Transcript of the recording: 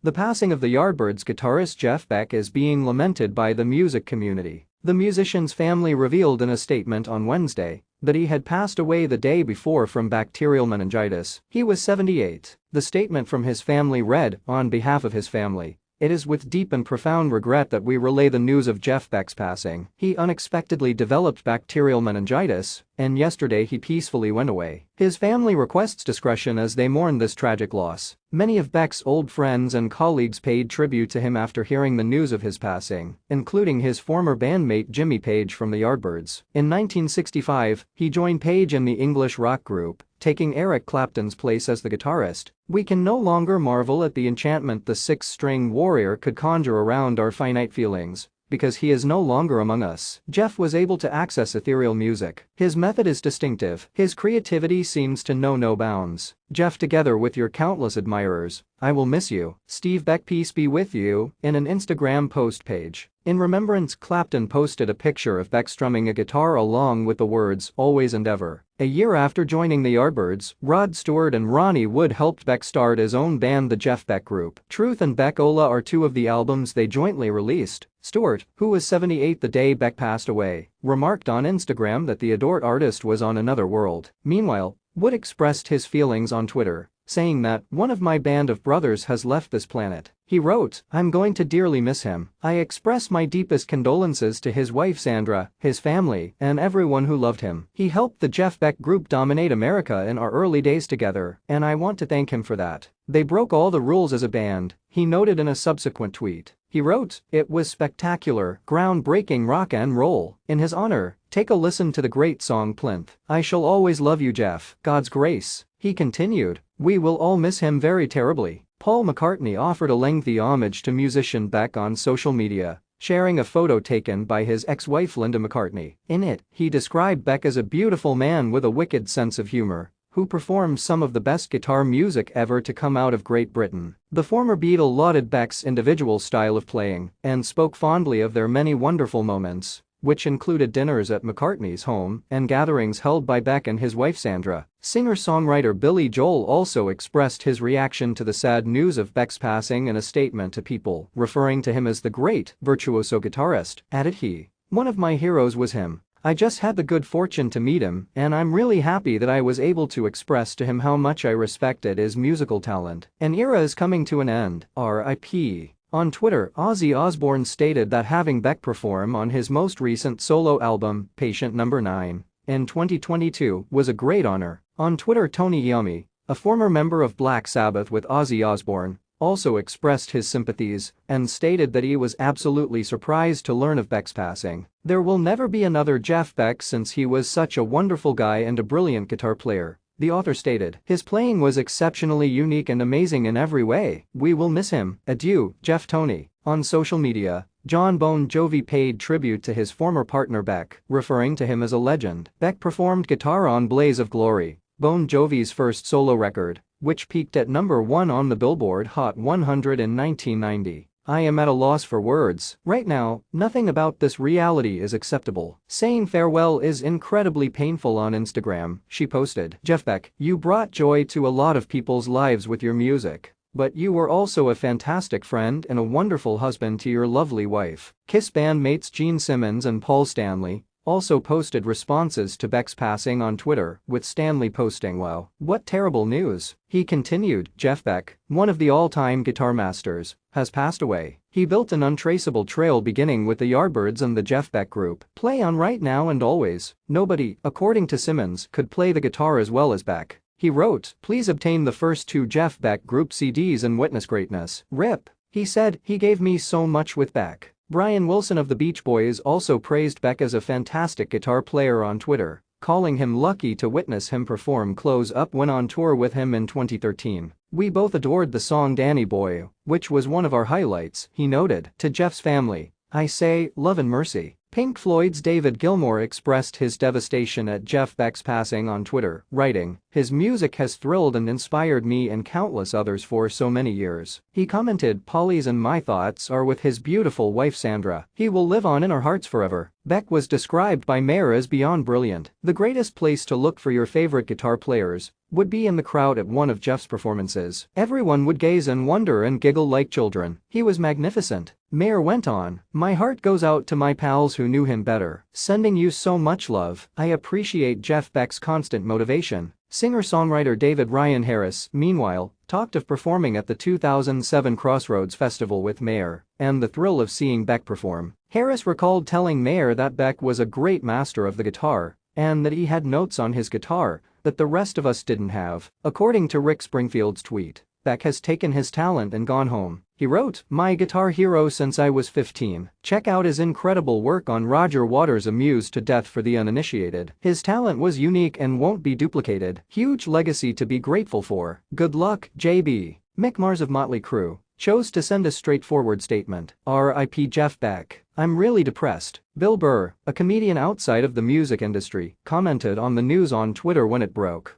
The passing of the Yardbirds guitarist Jeff Beck is being lamented by the music community. The musician's family revealed in a statement on Wednesday that he had passed away the day before from bacterial meningitis. He was 78. The statement from his family read, "On behalf of his family, it is with deep and profound regret that we relay the news of Jeff Beck's passing. He unexpectedly developed bacterial meningitis, and yesterday he peacefully went away." His family requests discretion as they mourn this tragic loss. Many of Beck's old friends and colleagues paid tribute to him after hearing the news of his passing, including his former bandmate Jimmy Page from the Yardbirds. In 1965, he joined Page in the English rock group, taking Eric Clapton's place as the guitarist. "We can no longer marvel at the enchantment the six-string warrior could conjure around our finite feelings, because he is no longer among us." Jeff was able to access ethereal music. His method is distinctive. His creativity seems to know no bounds. Jeff, together with your countless admirers, I will miss you. Steve Beck, peace be with you, in an Instagram post page. In remembrance, Clapton posted a picture of Beck strumming a guitar along with the words, "Always and Ever." A year after joining the Yardbirds, Rod Stewart and Ronnie Wood helped Beck start his own band, the Jeff Beck Group. Truth and Beck Ola are two of the albums they jointly released. Stewart, who was 78 the day Beck passed away, remarked on Instagram that the adored artist was on another world. Meanwhile, Wood expressed his feelings on Twitter, saying that, "One of my band of brothers has left this planet." He wrote, "I'm going to dearly miss him. I express my deepest condolences to his wife Sandra, his family, and everyone who loved him. He helped the Jeff Beck Group dominate America in our early days together, and I want to thank him for that. They broke all the rules as a band," he noted in a subsequent tweet. He wrote, "It was spectacular, groundbreaking rock and roll." In his honor, take a listen to the great song Plinth. "I shall always love you, Jeff. God's grace." He continued, "We will all miss him very terribly." Paul McCartney offered a lengthy homage to musician Beck on social media, sharing a photo taken by his ex-wife Linda McCartney. In it, he described Beck as a beautiful man with a wicked sense of humor, who performed some of the best guitar music ever to come out of Great Britain. The former Beatle lauded Beck's individual style of playing and spoke fondly of their many wonderful moments, which included dinners at McCartney's home and gatherings held by Beck and his wife Sandra. Singer-songwriter Billy Joel also expressed his reaction to the sad news of Beck's passing in a statement to People, referring to him as the great, virtuoso guitarist. Added he, "One of my heroes was him. I just had the good fortune to meet him, and I'm really happy that I was able to express to him how much I respected his musical talent. An era is coming to an end. R.I.P." On Twitter, Ozzy Osbourne stated that having Beck perform on his most recent solo album, Patient No. 9, in 2022 was a great honor. On Twitter, Tony Iommi, a former member of Black Sabbath with Ozzy Osbourne, also expressed his sympathies and stated that he was absolutely surprised to learn of Beck's passing. "There will never be another Jeff Beck since he was such a wonderful guy and a brilliant guitar player," the author stated. "His playing was exceptionally unique and amazing in every way. We will miss him. Adieu, Jeff." Tony. On social media, John Bon Jovi paid tribute to his former partner Beck, referring to him as a legend. Beck performed guitar on Blaze of Glory, Bon Jovi's first solo record, which peaked at number 1 on the Billboard Hot 100 in 1990. "I am at a loss for words. Right now, nothing about this reality is acceptable. Saying farewell is incredibly painful." On Instagram, she posted, "Jeff Beck, you brought joy to a lot of people's lives with your music. But you were also a fantastic friend and a wonderful husband to your lovely wife." Kiss bandmates Gene Simmons and Paul Stanley also posted responses to Beck's passing on Twitter, with Stanley posting, "Wow, what terrible news." He continued, "Jeff Beck, one of the all-time guitar masters, has passed away. He built an untraceable trail beginning with the Yardbirds and the Jeff Beck Group. Play on Right Now and Always. Nobody, according to Simmons, could play the guitar as well as Beck." He wrote, "Please obtain the first 2 Jeff Beck Group CDs and witness greatness. RIP." He said, "He gave me so much with Beck." Brian Wilson of the Beach Boys also praised Beck as a fantastic guitar player on Twitter, calling him lucky to witness him perform Close Up when on tour with him in 2013. "We both adored the song Danny Boy, which was one of our highlights," he noted. To Jeff's family, "I say, love and mercy." Pink Floyd's David Gilmour expressed his devastation at Jeff Beck's passing on Twitter, writing, His music has thrilled and inspired me and countless others for so many years." He commented, "Polly's and my thoughts are with his beautiful wife Sandra. He will live on in our hearts forever." Beck was described by Mayer as beyond brilliant. "The greatest place to look for your favorite guitar players would be in the crowd at one of Jeff's performances. Everyone would gaze in wonder and giggle like children. He was magnificent." Mayer went on, "My heart goes out to my pals who knew him better. Sending you so much love. I appreciate Jeff Beck's constant motivation." Singer-songwriter David Ryan Harris, meanwhile, talked of performing at the 2007 Crossroads Festival with Mayer and the thrill of seeing Beck perform. Harris recalled telling Mayer that Beck was a great master of the guitar and that he had notes on his guitar that the rest of us didn't have. According to Rick Springfield's tweet, Beck has taken his talent and gone home. He wrote, "My guitar hero since I was 15. Check out his incredible work on Roger Waters' Amused to Death for the Uninitiated. His talent was unique and won't be duplicated. Huge legacy to be grateful for. Good luck, JB." Mick Mars of Motley Crue chose to send a straightforward statement. "R.I.P. Jeff Beck. I'm really depressed." Bill Burr, a comedian outside of the music industry, commented on the news on Twitter when it broke.